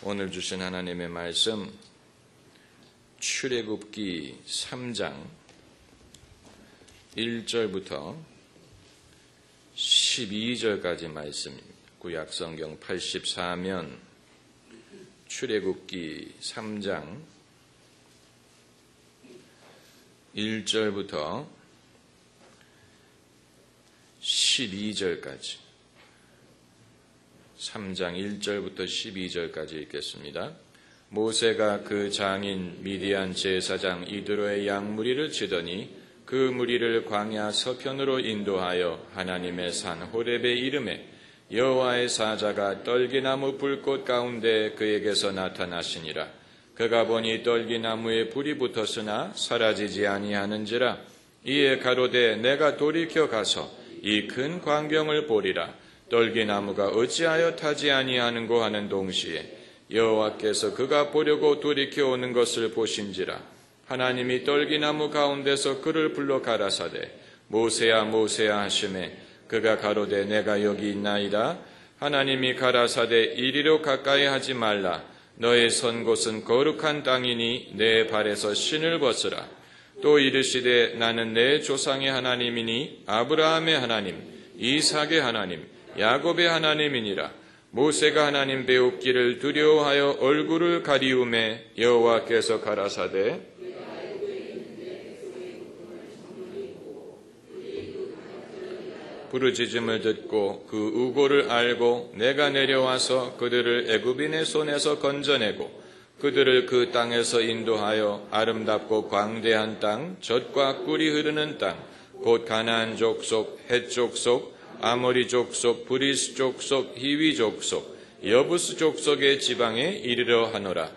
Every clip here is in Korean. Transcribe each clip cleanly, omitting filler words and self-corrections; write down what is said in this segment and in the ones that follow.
오늘 주신 하나님의 말씀 출애굽기 3장 1절부터 12절까지 말씀입니다. 구약성경 84면 출애굽기 3장 1절부터 12절까지 3장 1절부터 12절까지 읽겠습니다. 모세가 그 장인 미디안 제사장 이드로의 양무리를 치더니 그 무리를 광야 서편으로 인도하여 하나님의 산 호렙에 이르매 여호와의 사자가 떨기나무 불꽃 가운데 그에게서 나타나시니라. 그가 보니 떨기나무에 불이 붙었으나 사라지지 아니하는지라. 이에 가로되 내가 돌이켜 가서 이 큰 광경을 보리라. 떨기나무가 어찌하여 타지 아니하는고 하는 동시에 여호와께서 그가 보려고 돌이켜 오는 것을 보신지라. 하나님이 떨기나무 가운데서 그를 불러 가라사대 모세야 모세야 하시매 그가 가로되 내가 여기 있나이다. 하나님이 가라사대 이리로 가까이 하지 말라. 너의 선 곳은 거룩한 땅이니 내 발에서 신을 벗으라. 또 이르시되 나는 내 조상의 하나님이니 아브라함의 하나님 이삭의 하나님 야곱의 하나님이니라. 모세가 하나님 배웁기를 두려워하여 얼굴을 가리우매 여호와께서 가라사대 부르짖음을 듣고 그 우고를 알고 내가 내려와서 그들을 애굽인의 손에서 건져내고 그들을 그 땅에서 인도하여 아름답고 광대한 땅 젖과 꿀이 흐르는 땅 곧 가나안 족속 헷 족속 아모리 족속 브리스 족속 히위 족속 여부스 족속의 지방에 이르러 하노라.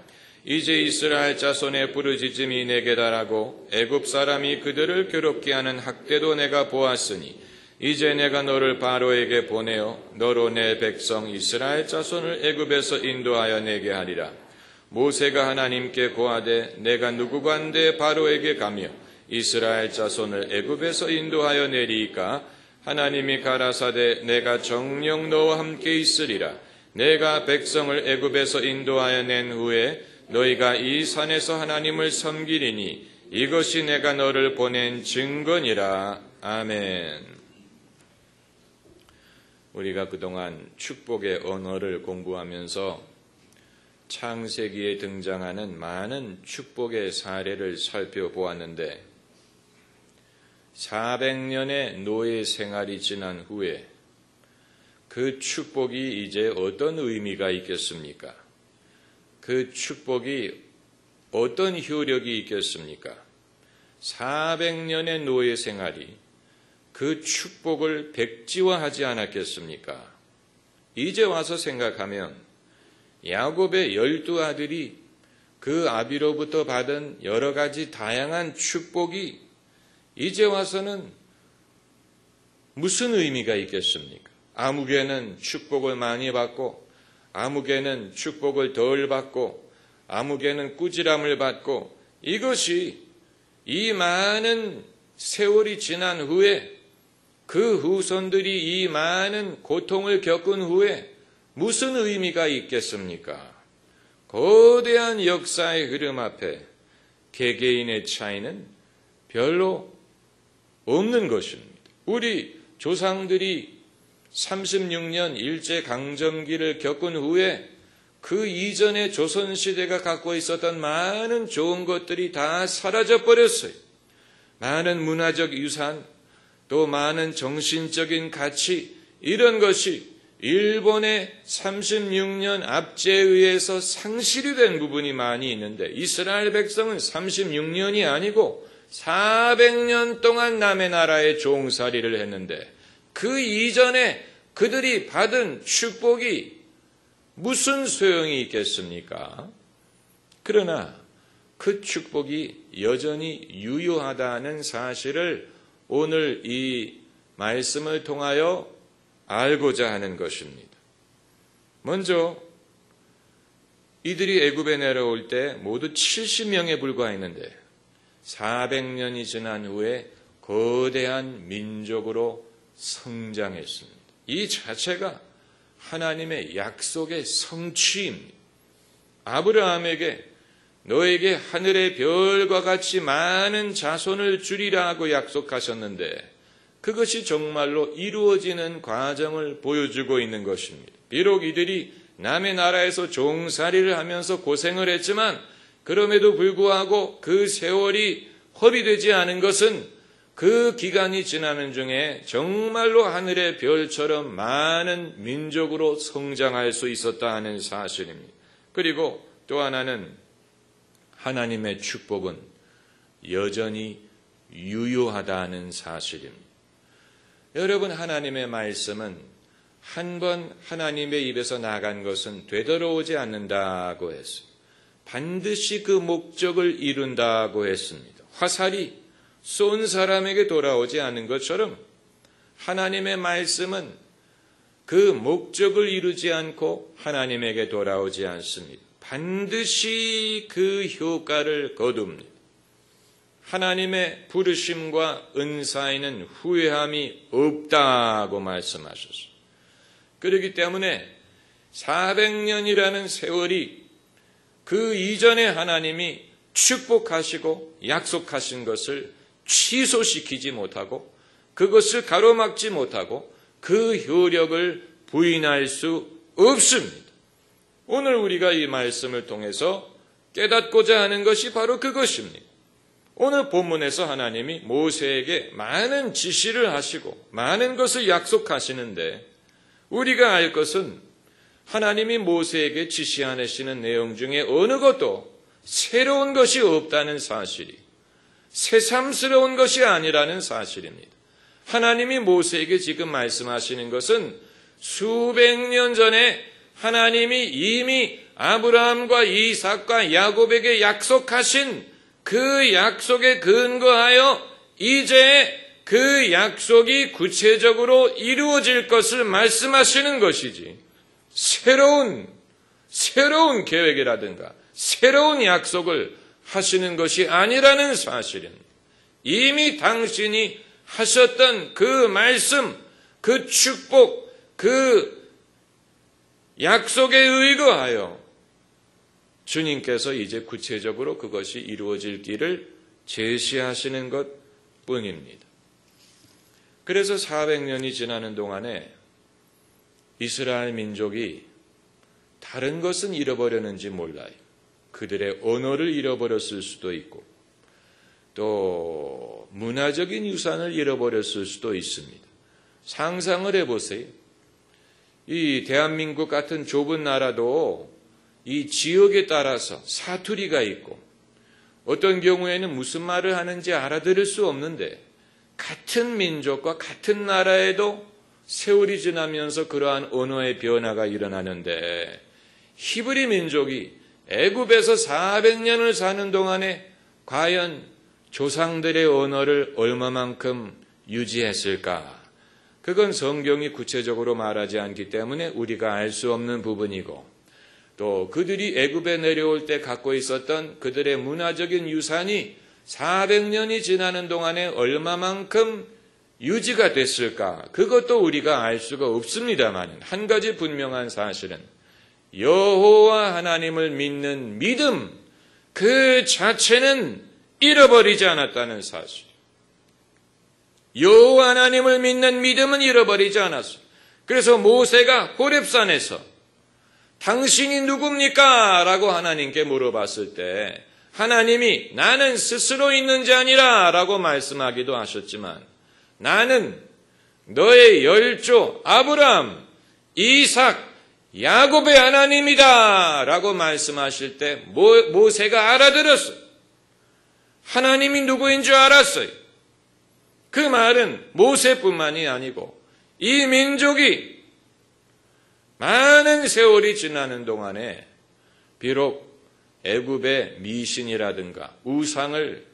이제 이스라엘 자손의 부르짖음이 내게 달하고 애굽 사람이 그들을 괴롭게 하는 학대도 내가 보았으니 이제 내가 너를 바로에게 보내어 너로 내 백성 이스라엘 자손을 애굽에서 인도하여 내게 하리라. 모세가 하나님께 고하되 내가 누구간데 바로에게 가며 이스라엘 자손을 애굽에서 인도하여 내리이까. 하나님이 가라사대 내가 정녕 너와 함께 있으리라. 내가 백성을 애굽에서 인도하여 낸 후에 너희가 이 산에서 하나님을 섬기리니 이것이 내가 너를 보낸 증거니라. 아멘. 우리가 그동안 축복의 언어를 공부하면서 창세기에 등장하는 많은 축복의 사례를 살펴보았는데 400년의 노예 생활이 지난 후에 그 축복이 이제 어떤 의미가 있겠습니까? 그 축복이 어떤 효력이 있겠습니까? 400년의 노예 생활이 그 축복을 백지화하지 않았겠습니까? 이제 와서 생각하면 야곱의 12아들이 그 아비로부터 받은 여러 가지 다양한 축복이 이제 와서는 무슨 의미가 있겠습니까? 아무개는 축복을 많이 받고 아무개는 축복을 덜 받고 아무개는 꾸지람을 받고 이것이 이 많은 세월이 지난 후에 그 후손들이 이 많은 고통을 겪은 후에 무슨 의미가 있겠습니까? 거대한 역사의 흐름 앞에 개개인의 차이는 별로 없는 것입니다. 우리 조상들이 36년 일제강점기를 겪은 후에 그 이전의 조선시대가 갖고 있었던 많은 좋은 것들이 다 사라져버렸어요. 많은 문화적 유산, 또 많은 정신적인 가치, 이런 것이 일본의 36년 압제에 의해서 상실이 된 부분이 많이 있는데 이스라엘 백성은 36년이 아니고 400년 동안 남의 나라에 종살이를 했는데 그 이전에 그들이 받은 축복이 무슨 소용이 있겠습니까? 그러나 그 축복이 여전히 유효하다는 사실을 오늘 이 말씀을 통하여 알고자 하는 것입니다. 먼저 이들이 애굽에 내려올 때 모두 70명에 불과했는데 400년이 지난 후에 거대한 민족으로 성장했습니다. 이 자체가 하나님의 약속의 성취입니다. 아브라함에게 너에게 하늘의 별과 같이 많은 자손을 주리라고 약속하셨는데 그것이 정말로 이루어지는 과정을 보여주고 있는 것입니다. 비록 이들이 남의 나라에서 종살이를 하면서 고생을 했지만 그럼에도 불구하고 그 세월이 허비되지 않은 것은 그 기간이 지나는 중에 정말로 하늘의 별처럼 많은 민족으로 성장할 수 있었다 하는 사실입니다. 그리고 또 하나는 하나님의 축복은 여전히 유효하다는 사실입니다. 여러분, 하나님의 말씀은 한 번 하나님의 입에서 나간 것은 되돌아오지 않는다고 했습니다. 반드시 그 목적을 이룬다고 했습니다. 화살이 쏜 사람에게 돌아오지 않은 것처럼 하나님의 말씀은 그 목적을 이루지 않고 하나님에게 돌아오지 않습니다. 반드시 그 효과를 거둡니다. 하나님의 부르심과 은사에는 후회함이 없다고 말씀하셨습니다. 그렇기 때문에 400년이라는 세월이 그 이전에 하나님이 축복하시고 약속하신 것을 취소시키지 못하고 그것을 가로막지 못하고 그 효력을 부인할 수 없습니다. 오늘 우리가 이 말씀을 통해서 깨닫고자 하는 것이 바로 그것입니다. 오늘 본문에서 하나님이 모세에게 많은 지시를 하시고 많은 것을 약속하시는데 우리가 알 것은 하나님이 모세에게 지시하시는 내용 중에 어느 것도 새로운 것이 없다는 사실이, 새삼스러운 것이 아니라는 사실입니다. 하나님이 모세에게 지금 말씀하시는 것은 수백 년 전에 하나님이 이미 아브라함과 이삭과 야곱에게 약속하신 그 약속에 근거하여 이제 그 약속이 구체적으로 이루어질 것을 말씀하시는 것이지 새로운 계획이라든가 새로운 약속을 하시는 것이 아니라는 사실입니다. 이미 당신이 하셨던 그 말씀, 그 축복, 그 약속에 의거하여 주님께서 이제 구체적으로 그것이 이루어질 길을 제시하시는 것뿐입니다. 그래서 400년이 지나는 동안에 이스라엘 민족이 다른 것은 잃어버렸는지 몰라요. 그들의 언어를 잃어버렸을 수도 있고 또 문화적인 유산을 잃어버렸을 수도 있습니다. 상상을 해보세요. 이 대한민국 같은 좁은 나라도 이 지역에 따라서 사투리가 있고 어떤 경우에는 무슨 말을 하는지 알아들을 수 없는데 같은 민족과 같은 나라에도 세월이 지나면서 그러한 언어의 변화가 일어나는데 히브리 민족이 애굽에서 400년을 사는 동안에 과연 조상들의 언어를 얼마만큼 유지했을까? 그건 성경이 구체적으로 말하지 않기 때문에 우리가 알 수 없는 부분이고 또 그들이 애굽에 내려올 때 갖고 있었던 그들의 문화적인 유산이 400년이 지나는 동안에 얼마만큼 유지가 됐을까? 그것도 우리가 알 수가 없습니다만 한 가지 분명한 사실은 여호와 하나님을 믿는 믿음 그 자체는 잃어버리지 않았다는 사실. 여호와 하나님을 믿는 믿음은 잃어버리지 않았어. 그래서 모세가 호렙산에서 당신이 누굽니까? 라고 하나님께 물어봤을 때 하나님이 나는 스스로 있는 자니라 라고 말씀하기도 하셨지만 나는 너의 열조 아브라함, 이삭, 야곱의 하나님이다 라고 말씀하실 때 모세가 알아들었어요. 하나님이 누구인 줄 알았어요. 그 말은 모세뿐만이 아니고 이 민족이 많은 세월이 지나는 동안에 비록 애굽의 미신이라든가 우상을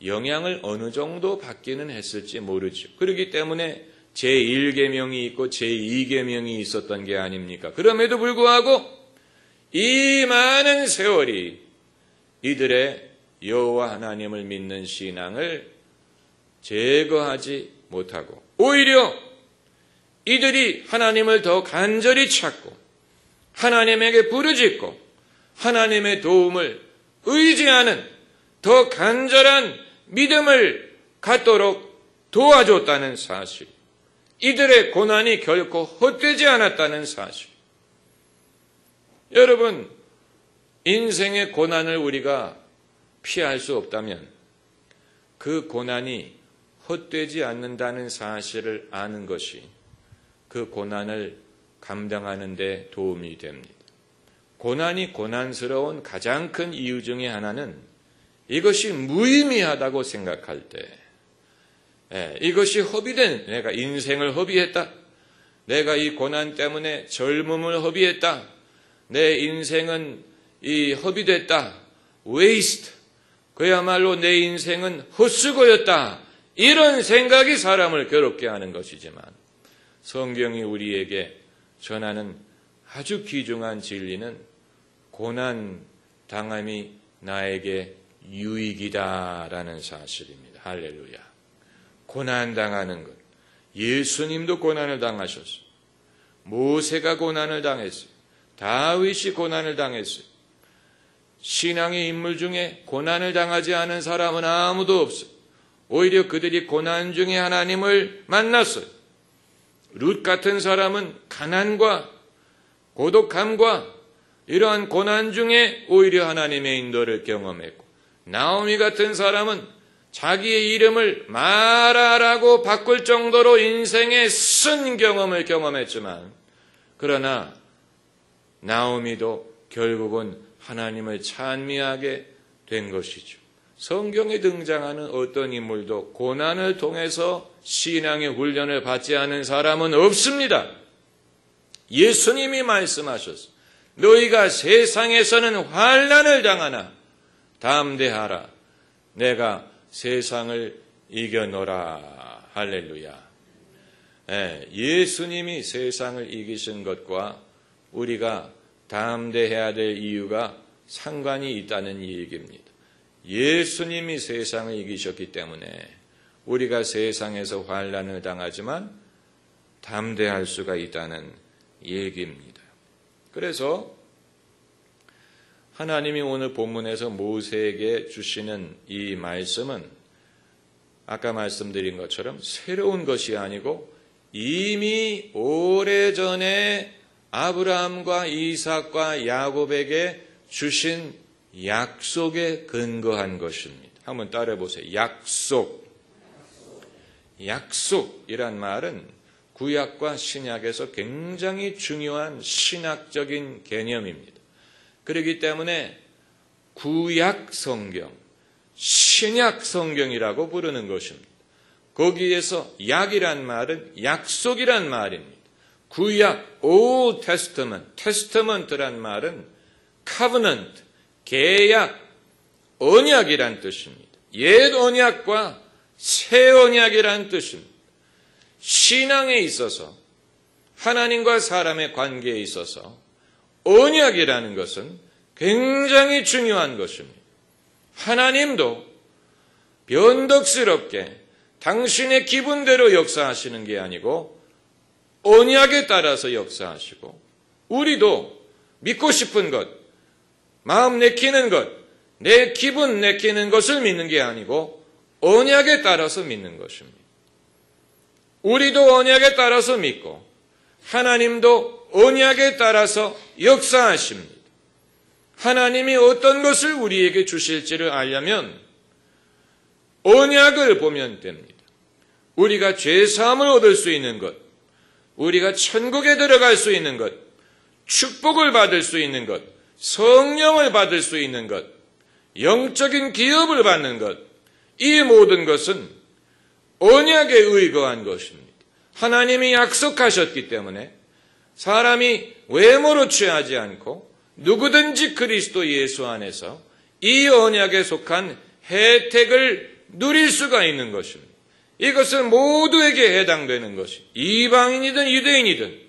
영향을 어느 정도 받기는 했을지 모르죠. 그렇기 때문에 제1계명이 있고 제2계명이 있었던 게 아닙니까? 그럼에도 불구하고 이 많은 세월이 이들의 여호와 하나님을 믿는 신앙을 제거하지 못하고 오히려 이들이 하나님을 더 간절히 찾고 하나님에게 부르짖고 하나님의 도움을 의지하는 더 간절한 믿음을 갖도록 도와줬다는 사실, 이들의 고난이 결코 헛되지 않았다는 사실. 여러분, 인생의 고난을 우리가 피할 수 없다면 그 고난이 헛되지 않는다는 사실을 아는 것이 그 고난을 감당하는 데 도움이 됩니다. 고난이 고난스러운 가장 큰 이유 중에 하나는 이것이 무의미하다고 생각할 때, 이것이 허비된, 내가 인생을 허비했다, 내가 이 고난 때문에 젊음을 허비했다, 내 인생은 이 허비됐다, waste, 그야말로 내 인생은 헛수고였다, 이런 생각이 사람을 괴롭게 하는 것이지만 성경이 우리에게 전하는 아주 귀중한 진리는 고난 당함이 나에게 유익이다라는 사실입니다. 할렐루야. 고난 당하는 것. 예수님도 고난을 당하셨어요. 모세가 고난을 당했어요. 다윗이 고난을 당했어요. 신앙의 인물 중에 고난을 당하지 않은 사람은 아무도 없어요. 오히려 그들이 고난 중에 하나님을 만났어요. 룻 같은 사람은 가난과 고독함과 이러한 고난 중에 오히려 하나님의 인도를 경험했고, 나오미 같은 사람은 자기의 이름을 마라라고 바꿀 정도로 인생의 쓴 경험을 경험했지만, 그러나 나오미도 결국은 하나님을 찬미하게 된 것이죠. 성경에 등장하는 어떤 인물도 고난을 통해서 신앙의 훈련을 받지 않은 사람은 없습니다. 예수님이 말씀하셨습니다. 너희가 세상에서는 환난을 당하나 담대하라. 내가 세상을 이겨노라. 할렐루야. 예수님이 세상을 이기신 것과 우리가 담대해야 될 이유가 상관이 있다는 얘기입니다. 예수님이 세상을 이기셨기 때문에 우리가 세상에서 환난을 당하지만 담대할 수가 있다는 얘기입니다. 그래서 하나님이 오늘 본문에서 모세에게 주시는 이 말씀은 아까 말씀드린 것처럼 새로운 것이 아니고 이미 오래전에 아브라함과 이삭과 야곱에게 주신 약속에 근거한 것입니다. 한번 따라해 보세요. 약속. 약속이란 말은 구약과 신약에서 굉장히 중요한 신학적인 개념입니다. 그렇기 때문에 구약 성경, 신약 성경이라고 부르는 것입니다. 거기에서 약이란 말은 약속이란 말입니다. 구약, Old Testament, Testament란 말은 covenant, 계약, 언약이란 뜻입니다. 옛 언약과 새 언약이란 뜻입니다. 신앙에 있어서 하나님과 사람의 관계에 있어서 언약이라는 것은 굉장히 중요한 것입니다. 하나님도 변덕스럽게 당신의 기분대로 역사하시는 게 아니고 언약에 따라서 역사하시고, 우리도 믿고 싶은 것, 마음 내키는 것, 내 기분 내키는 것을 믿는 게 아니고 언약에 따라서 믿는 것입니다. 우리도 언약에 따라서 믿고 하나님도 언약에 따라서 역사하십니다. 하나님이 어떤 것을 우리에게 주실지를 알려면 언약을 보면 됩니다. 우리가 죄사함을 얻을 수 있는 것, 우리가 천국에 들어갈 수 있는 것, 축복을 받을 수 있는 것, 성령을 받을 수 있는 것, 영적인 기업을 받는 것, 이 모든 것은 언약에 의거한 것입니다. 하나님이 약속하셨기 때문에 사람이 외모로 취하지 않고 누구든지 그리스도 예수 안에서 이 언약에 속한 혜택을 누릴 수가 있는 것입니다. 이것은 모두에게 해당되는 것이, 이방인이든 유대인이든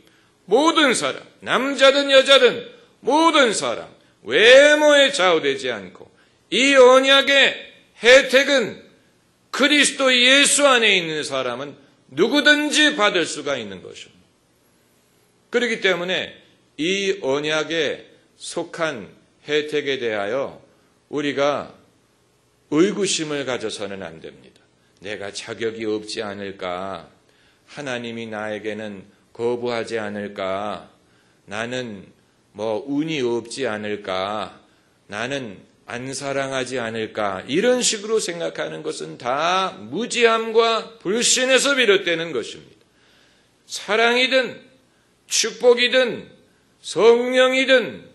모든 사람, 남자든 여자든 모든 사람, 외모에 좌우되지 않고 이 언약의 혜택은 그리스도 예수 안에 있는 사람은 누구든지 받을 수가 있는 것입니다. 그렇기 때문에 이 언약에 속한 혜택에 대하여 우리가 의구심을 가져서는 안 됩니다. 내가 자격이 없지 않을까? 하나님이 나에게는 거부하지 않을까? 나는 운이 없지 않을까? 나는 안 사랑하지 않을까? 이런 식으로 생각하는 것은 다 무지함과 불신에서 비롯되는 것입니다. 사랑이든 축복이든 성령이든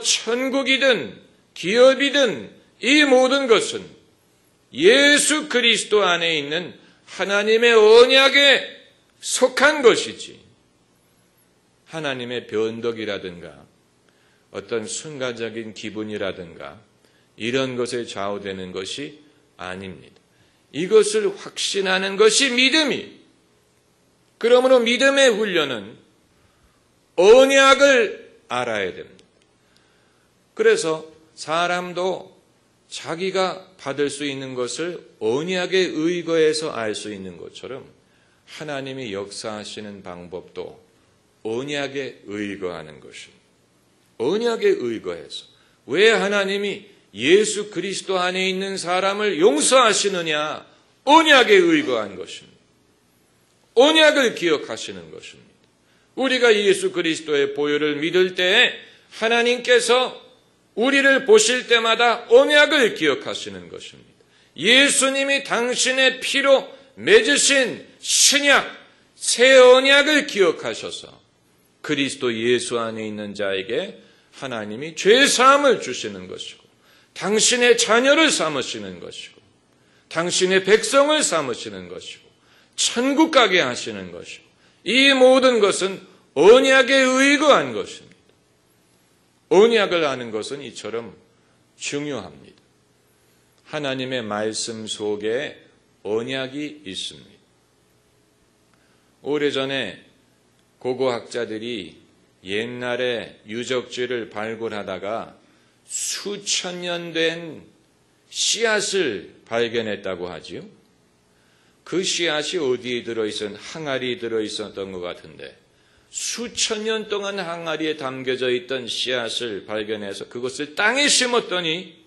천국이든 기업이든 이 모든 것은 예수 그리스도 안에 있는 하나님의 언약에 속한 것이지 하나님의 변덕이라든가 어떤 순간적인 기분이라든가 이런 것에 좌우되는 것이 아닙니다. 이것을 확신하는 것이 믿음이. 그러므로 믿음의 훈련은 언약을 알아야 됩니다. 그래서 사람도 자기가 받을 수 있는 것을 언약에 의거해서 알 수 있는 것처럼 하나님이 역사하시는 방법도 언약에 의거하는 것입니다. 언약에 의거해서. 왜 하나님이 예수 그리스도 안에 있는 사람을 용서하시느냐? 언약에 의거한 것입니다. 언약을 기억하시는 것입니다. 우리가 예수 그리스도의 보혈을 믿을 때에 하나님께서 우리를 보실 때마다 언약을 기억하시는 것입니다. 예수님이 당신의 피로 맺으신 신약, 새 언약을 기억하셔서 그리스도 예수 안에 있는 자에게 하나님이 죄사함을 주시는 것이고 당신의 자녀를 삼으시는 것이고 당신의 백성을 삼으시는 것이고 천국 가게 하시는 것이고 이 모든 것은 언약에 의거한 것입니다. 언약을 아는 것은 이처럼 중요합니다. 하나님의 말씀 속에 언약이 있습니다. 오래전에 고고학자들이 옛날에 유적지를 발굴하다가 수천 년 된 씨앗을 발견했다고 하지요. 그 씨앗이 어디에 들어있었던 항아리에 들어있었던 것 같은데 수천 년 동안 항아리에 담겨져 있던 씨앗을 발견해서 그것을 땅에 심었더니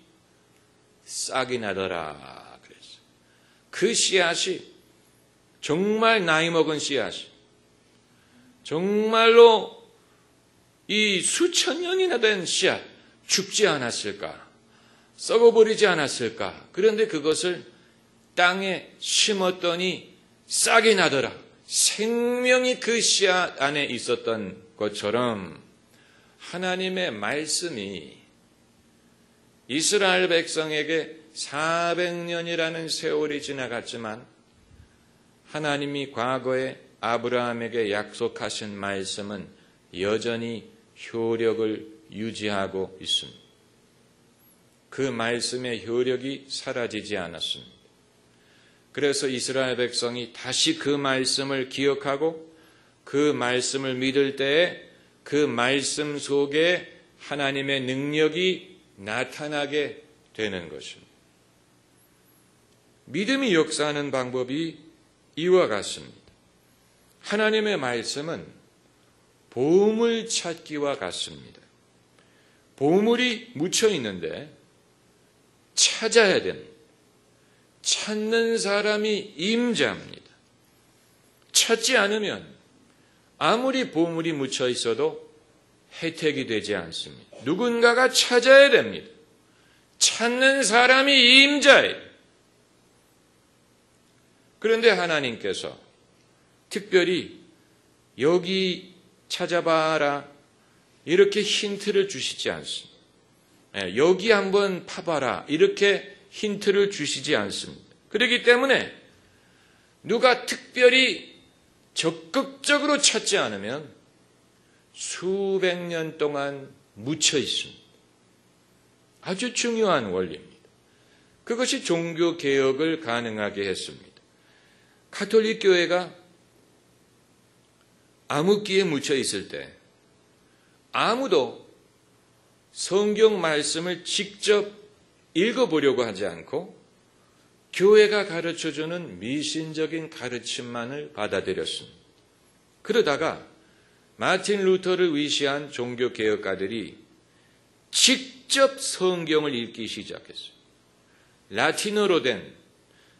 싹이 나더라 그랬어요. 그 씨앗이 정말 나이 먹은 씨앗이 정말로 이 수천 년이나 된 씨앗 죽지 않았을까? 썩어버리지 않았을까? 그런데 그것을 땅에 심었더니 싹이 나더라. 생명이 그 씨앗 안에 있었던 것처럼 하나님의 말씀이 이스라엘 백성에게 400년이라는 세월이 지나갔지만 하나님이 과거에 아브라함에게 약속하신 말씀은 여전히 효력을 유지하고 있습니다. 그 말씀의 효력이 사라지지 않았습니다. 그래서 이스라엘 백성이 다시 그 말씀을 기억하고 그 말씀을 믿을 때에 그 말씀 속에 하나님의 능력이 나타나게 되는 것입니다. 믿음이 역사하는 방법이 이와 같습니다. 하나님의 말씀은 보물 찾기와 같습니다. 보물이 묻혀 있는데 찾아야 됩니다. 찾는 사람이 임자입니다. 찾지 않으면 아무리 보물이 묻혀 있어도 혜택이 되지 않습니다. 누군가가 찾아야 됩니다. 찾는 사람이 임자예요. 그런데 하나님께서 특별히 여기 찾아봐라 이렇게 힌트를 주시지 않습니다. 여기 한번 파봐라 이렇게 힌트를 주시지 않습니다. 그렇기 때문에 누가 특별히 적극적으로 찾지 않으면 수백 년 동안 묻혀 있습니다. 아주 중요한 원리입니다. 그것이 종교개혁을 가능하게 했습니다. 가톨릭 교회가 암흑기에 묻혀 있을 때 아무도 성경 말씀을 직접 읽어보려고 하지 않고 교회가 가르쳐주는 미신적인 가르침만을 받아들였습니다. 그러다가 마틴 루터를 위시한 종교개혁가들이 직접 성경을 읽기 시작했어요. 라틴어로 된,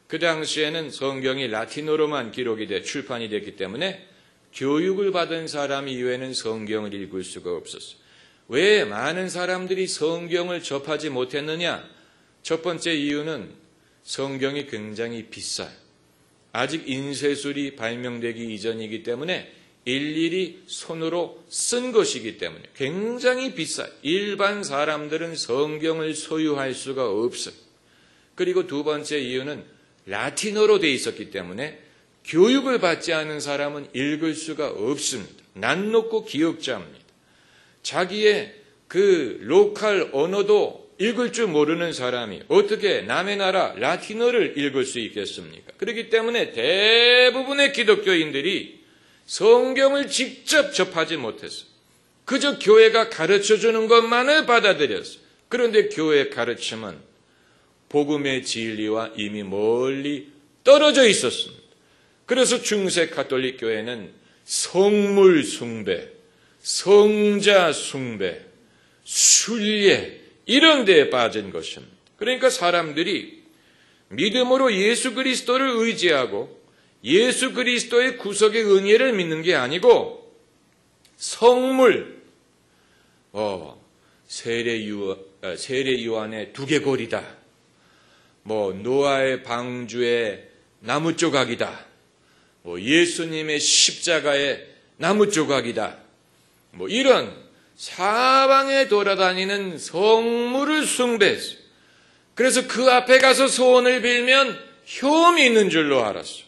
그 당시에는 성경이 라틴어로만 기록이 돼 출판이 됐기 때문에 교육을 받은 사람 이외에는 성경을 읽을 수가 없었어요. 왜 많은 사람들이 성경을 접하지 못했느냐? 첫 번째 이유는 성경이 굉장히 비싸요. 아직 인쇄술이 발명되기 이전이기 때문에 일일이 손으로 쓴 것이기 때문에 굉장히 비싸요. 일반 사람들은 성경을 소유할 수가 없어요. 그리고 두 번째 이유는 라틴어로 돼 있었기 때문에 교육을 받지 않은 사람은 읽을 수가 없습니다. 난 놓고 기억자입니다. 자기의 그 로컬 언어도 읽을 줄 모르는 사람이 어떻게 남의 나라 라틴어를 읽을 수 있겠습니까? 그렇기 때문에 대부분의 기독교인들이 성경을 직접 접하지 못했어요. 그저 교회가 가르쳐주는 것만을 받아들였어요. 그런데 교회의 가르침은 복음의 진리와 이미 멀리 떨어져 있었습니다. 그래서 중세 가톨릭 교회는 성물 숭배, 성자 숭배, 순례 이런 데에 빠진 것입니다. 그러니까 사람들이 믿음으로 예수 그리스도를 의지하고 예수 그리스도의 구속의 은혜를 믿는 게 아니고 성물, 세례 요한의 두개골이다, 노아의 방주의 나무 조각이다, 예수님의 십자가의 나무 조각이다, 이런 사방에 돌아다니는 성물을 숭배했어요. 그래서 그 앞에 가서 소원을 빌면 혐이 있는 줄로 알았어요.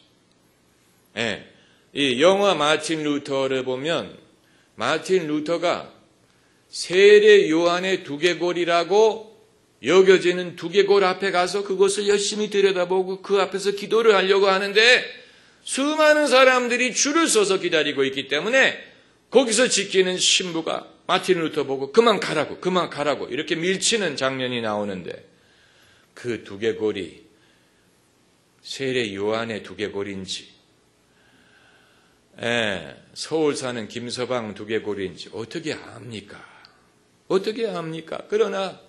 이 영화 마틴 루터를 보면 마틴 루터가 세례 요한의 두개골이라고 여겨지는 두개골 앞에 가서 그것을 열심히 들여다보고 그 앞에서 기도를 하려고 하는데 수많은 사람들이 줄을 서서 기다리고 있기 때문에 거기서 지키는 신부가 마틴 루터 보고 그만 가라고 이렇게 밀치는 장면이 나오는데 그 두개골이 세례 요한의 두개골인지 서울 사는 김서방 두개골인지 어떻게 압니까? 그러나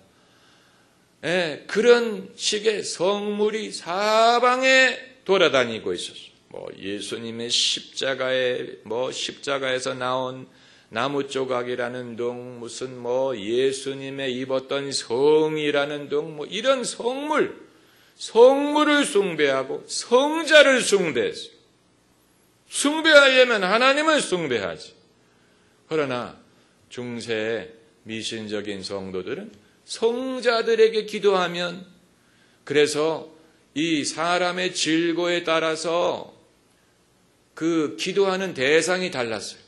그런 식의 성물이 사방에 돌아다니고 있었어요. 예수님의 십자가에서 나온 나무 조각이라는 둥, 무슨 예수님의 입었던 성이라는 둥, 이런 성물을 숭배하고 성자를 숭배했어요. 숭배하려면 하나님을 숭배하지. 그러나 중세의 미신적인 성도들은 성자들에게 기도하면, 그래서 이 사람의 질고에 따라서 그 기도하는 대상이 달랐어요.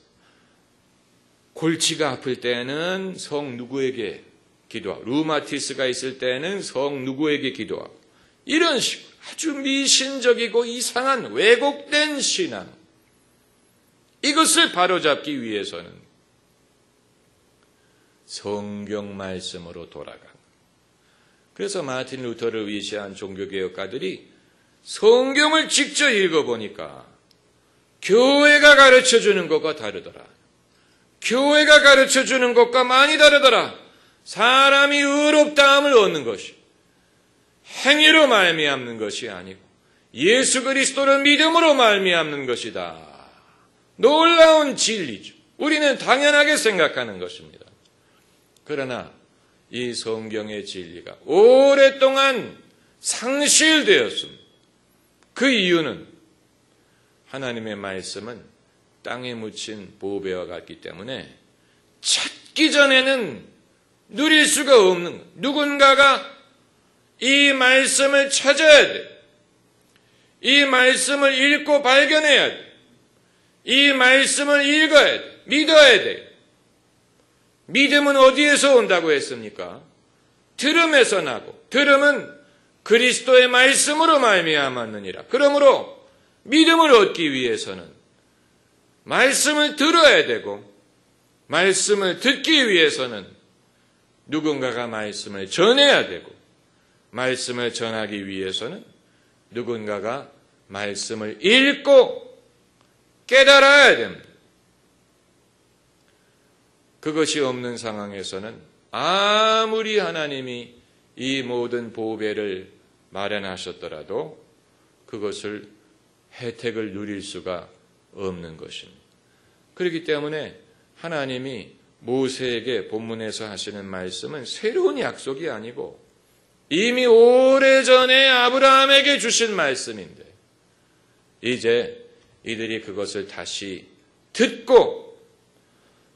골치가 아플 때는 성 누구에게 기도하고, 루마티스가 있을 때는 성 누구에게 기도하고, 이런 식으로 아주 미신적이고 이상한 왜곡된 신앙, 이것을 바로잡기 위해서는 성경 말씀으로 돌아간. 그래서 마틴 루터를 위시한 종교개혁가들이 성경을 직접 읽어보니까 교회가 가르쳐주는 것과 다르더라. 교회가 가르쳐주는 것과 많이 다르더라. 사람이 의롭다함을 얻는 것이 행위로 말미암는 것이 아니고 예수 그리스도를 믿음으로 말미암는 것이다. 놀라운 진리죠. 우리는 당연하게 생각하는 것입니다. 그러나 이 성경의 진리가 오랫동안 상실되었습니다. 그 이유는 하나님의 말씀은 땅에 묻힌 보배와 같기 때문에 찾기 전에는 누릴 수가 없는 거예요. 누군가가 이 말씀을 찾아야 돼. 이 말씀을 읽고 발견해야 돼. 이 말씀을 읽어야 돼. 믿어야 돼. 믿음은 어디에서 온다고 했습니까? 들음에서 나고, 들음은 그리스도의 말씀으로 말미암았느니라. 그러므로 믿음을 얻기 위해서는 말씀을 들어야 되고, 말씀을 듣기 위해서는 누군가가 말씀을 전해야 되고, 말씀을 전하기 위해서는 누군가가 말씀을 읽고 깨달아야 됩니다. 그것이 없는 상황에서는 아무리 하나님이 이 모든 보배를 마련하셨더라도 그것을 혜택을 누릴 수가 없는 것입니다. 그렇기 때문에 하나님이 모세에게 본문에서 하시는 말씀은 새로운 약속이 아니고 이미 오래전에 아브라함에게 주신 말씀인데 이제 이들이 그것을 다시 듣고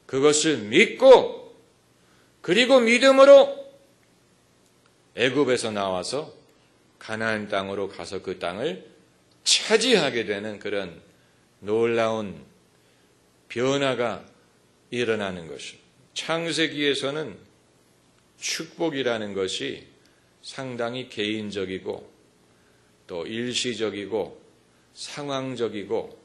그것을 믿고 그리고 믿음으로 애굽에서 나와서 가나안 땅으로 가서 그 땅을 차지하게 되는 그런 놀라운 변화가 일어나는 것입니다. 창세기에서는 축복이라는 것이 상당히 개인적이고 또 일시적이고 상황적이고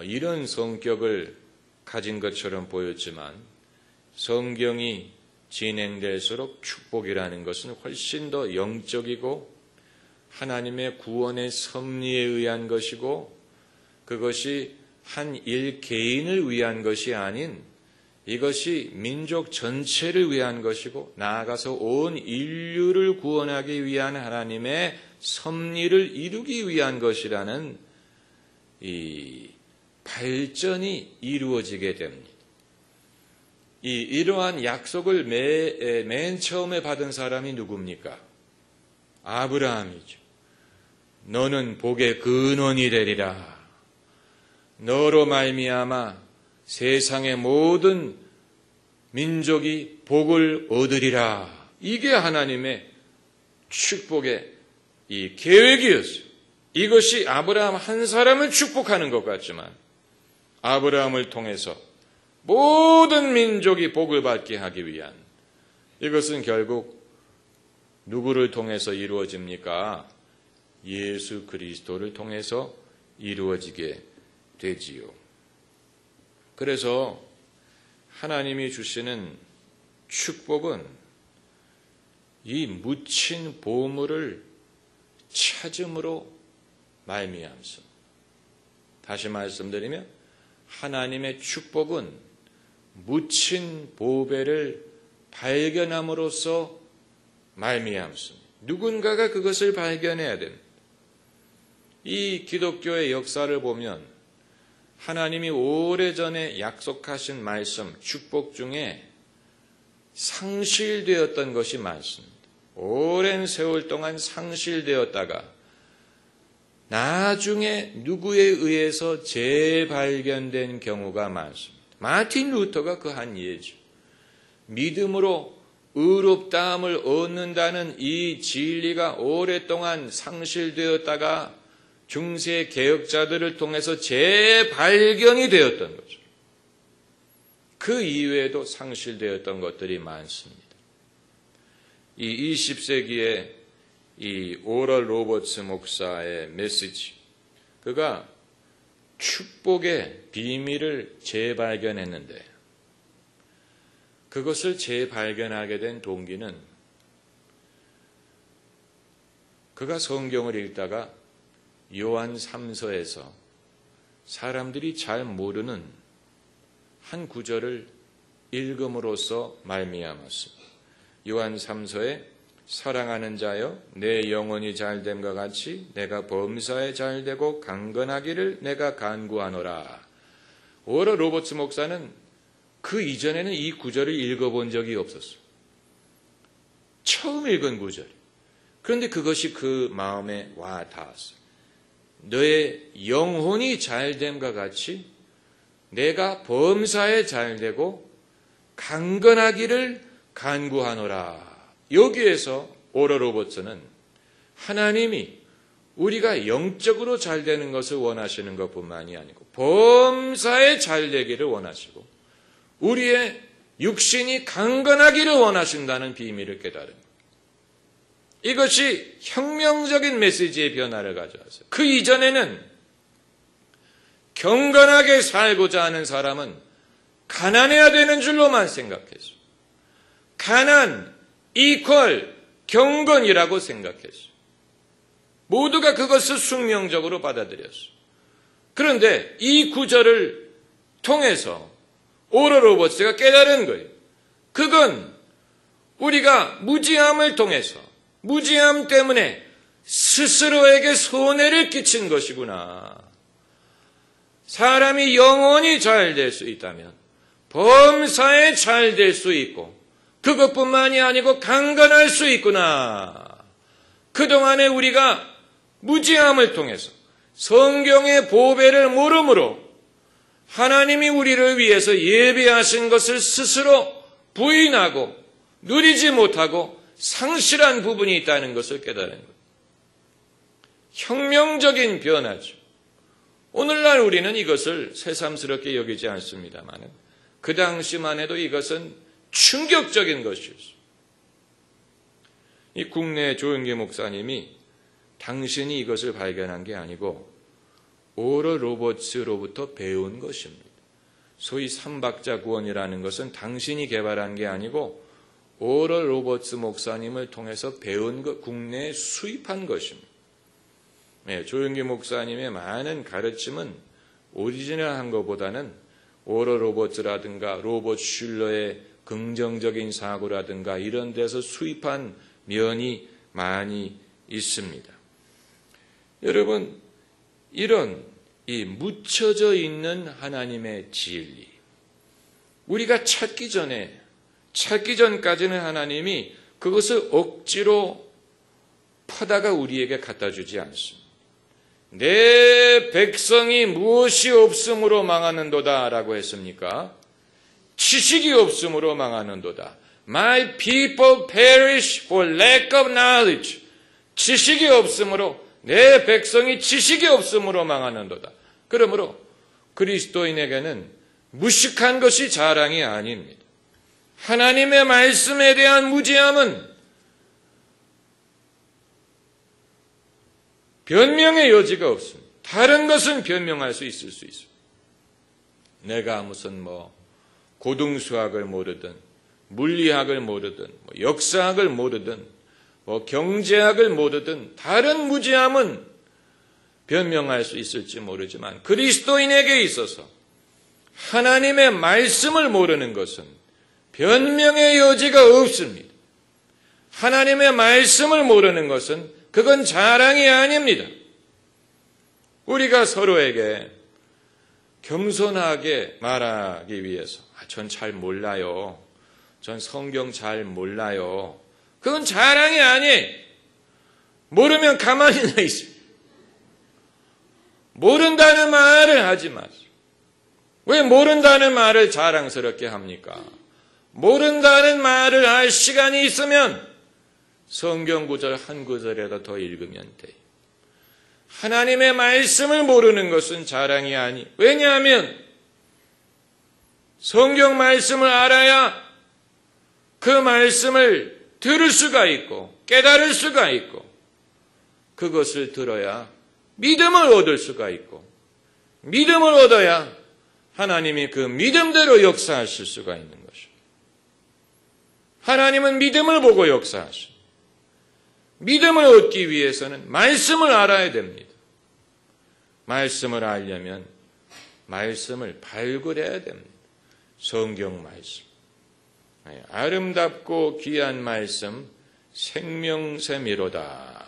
이런 성격을 가진 것처럼 보였지만 성경이 진행될수록 축복이라는 것은 훨씬 더 영적이고 하나님의 구원의 섭리에 의한 것이고 그것이 한 일 개인을 위한 것이 아닌 이것이 민족 전체를 위한 것이고 나아가서 온 인류를 구원하기 위한 하나님의 섭리를 이루기 위한 것이라는 이 발전이 이루어지게 됩니다. 이러한 약속을 맨 처음에 받은 사람이 누굽니까? 아브라함이죠. 너는 복의 근원이 되리라. 너로 말미암아 세상의 모든 민족이 복을 얻으리라. 이게 하나님의 축복의 이 계획이었어요. 이것이 아브라함 한 사람을 축복하는 것 같지만 아브라함을 통해서 모든 민족이 복을 받게 하기 위한 이것은 결국 누구를 통해서 이루어집니까? 예수 그리스도를 통해서 이루어지게 되지요. 그래서 하나님이 주시는 축복은 이 묻힌 보물을 찾음으로 말미암습니다. 다시 말씀드리면 하나님의 축복은 묻힌 보배를 발견함으로써 말미암습니다. 누군가가 그것을 발견해야 됩니다. 이 기독교의 역사를 보면 하나님이 오래전에 약속하신 말씀, 축복 중에 상실되었던 것이 많습니다. 오랜 세월 동안 상실되었다가 나중에 누구에 의해서 재발견된 경우가 많습니다. 마틴 루터가 그 한 예죠. 믿음으로 의롭다함을 얻는다는 이 진리가 오랫동안 상실되었다가 중세 개혁자들을 통해서 재발견이 되었던 거죠. 그 이외에도 상실되었던 것들이 많습니다. 이 20세기의 이 오럴 로버츠 목사의 메시지, 그가 축복의 비밀을 재발견했는데 그것을 재발견하게 된 동기는 그가 성경을 읽다가 요한 3서에서 사람들이 잘 모르는 한 구절을 읽음으로써 말미암았습니다. 요한 3서에 사랑하는 자여 내 영혼이 잘됨과 같이 내가 범사에 잘되고 강건하기를 내가 간구하노라. 오럴 로버츠 목사는 그 이전에는 이 구절을 읽어본 적이 없었어요. 처음 읽은 구절. 그런데 그것이 그 마음에 와 닿았어요. 너의 영혼이 잘됨과 같이 내가 범사에 잘되고 강건하기를 간구하노라. 여기에서 오럴 로버츠는 하나님이 우리가 영적으로 잘되는 것을 원하시는 것뿐만이 아니고 범사에 잘되기를 원하시고 우리의 육신이 강건하기를 원하신다는 비밀을 깨달은 이것이 혁명적인 메시지의 변화를 가져왔어요. 그 이전에는 경건하게 살고자 하는 사람은 가난해야 되는 줄로만 생각했어요. 가난 이퀄 경건이라고 생각했어요. 모두가 그것을 숙명적으로 받아들였어요. 그런데 이 구절을 통해서 오럴 로버츠가 깨달은 거예요. 그건 우리가 무지함을 통해서, 무지함 때문에 스스로에게 손해를 끼친 것이구나. 사람이 영원히 잘 될 수 있다면 범사에 잘 될 수 있고 그것뿐만이 아니고 강건할 수 있구나. 그동안에 우리가 무지함을 통해서 성경의 보배를 모름으로 하나님이 우리를 위해서 예비하신 것을 스스로 부인하고 누리지 못하고 상실한 부분이 있다는 것을 깨달은 것. 혁명적인 변화죠. 오늘날 우리는 이것을 새삼스럽게 여기지 않습니다만 그 당시만 해도 이것은 충격적인 것이었어요. 이 국내 조영기 목사님이 당신이 이것을 발견한 게 아니고 오럴 로버츠로부터 배운 것입니다. 소위 삼박자 구원이라는 것은 당신이 개발한 게 아니고 오럴 로버츠 목사님을 통해서 배운 것, 국내에 수입한 것입니다. 네, 조영기 목사님의 많은 가르침은 오리지널한 것보다는 오럴 로버츠라든가 로버트 슐러의 긍정적인 사고라든가 이런 데서 수입한 면이 많이 있습니다. 여러분, 이런 이 묻혀져 있는 하나님의 진리, 우리가 찾기 전까지는 하나님이 그것을 억지로 퍼다가 우리에게 갖다 주지 않습니다. 내 백성이 무엇이 없음으로 망하는도다 라고 했습니까? 지식이 없음으로 망하는도다. My people perish for lack of knowledge. 지식이 없음으로, 내 백성이 지식이 없음으로 망하는도다. 그러므로 그리스도인에게는 무식한 것이 자랑이 아닙니다. 하나님의 말씀에 대한 무지함은 변명의 여지가 없습니다. 다른 것은 변명할 수 있을 수 있습니다. 내가 무슨 고등수학을 모르든 물리학을 모르든 역사학을 모르든 경제학을 모르든 다른 무지함은 변명할 수 있을지 모르지만 그리스도인에게 있어서 하나님의 말씀을 모르는 것은 변명의 여지가 없습니다. 하나님의 말씀을 모르는 것은 그건 자랑이 아닙니다. 우리가 서로에게 겸손하게 말하기 위해서 전 잘 몰라요. 전 성경 잘 몰라요. 그건 자랑이 아니에요. 모르면 가만히 나 있어요. 모른다는 말을 하지 마세요. 왜 모른다는 말을 자랑스럽게 합니까? 모른다는 말을 할 시간이 있으면 성경 구절 한 구절이라도 더 읽으면 돼요. 하나님의 말씀을 모르는 것은 자랑이 아니. 왜냐하면 성경 말씀을 알아야 그 말씀을 들을 수가 있고 깨달을 수가 있고 그것을 들어야 믿음을 얻을 수가 있고 믿음을 얻어야 하나님이 그 믿음대로 역사하실 수가 있는 것입니다. 하나님은 믿음을 보고 역사하십니다. 믿음을 얻기 위해서는 말씀을 알아야 됩니다. 말씀을 알려면 말씀을 발굴해야 됩니다. 성경 말씀. 아름답고 귀한 말씀, 생명샘이로다.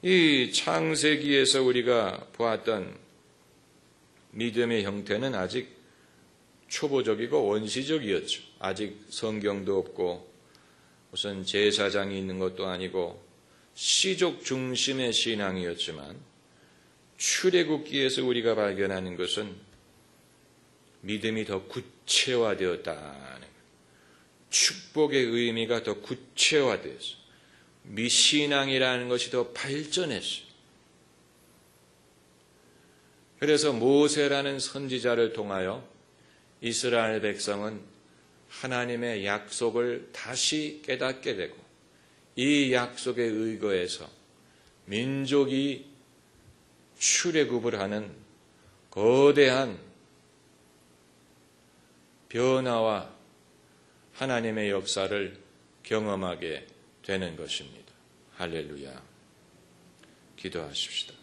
이 창세기에서 우리가 보았던 믿음의 형태는 아직 초보적이고 원시적이었죠. 아직 성경도 없고 무슨 제사장이 있는 것도 아니고 시족 중심의 신앙이었지만 출애굽기에서 우리가 발견하는 것은 믿음이 더 구체화되었다는 것. 축복의 의미가 더 구체화되었어요. 미신앙이라는 것이 더 발전했어요. 그래서 모세라는 선지자를 통하여 이스라엘 백성은 하나님의 약속을 다시 깨닫게 되고 이 약속에 의거해서 민족이 출애굽을 하는 거대한 변화와 하나님의 역사를 경험하게 되는 것입니다. 할렐루야. 기도하십시다.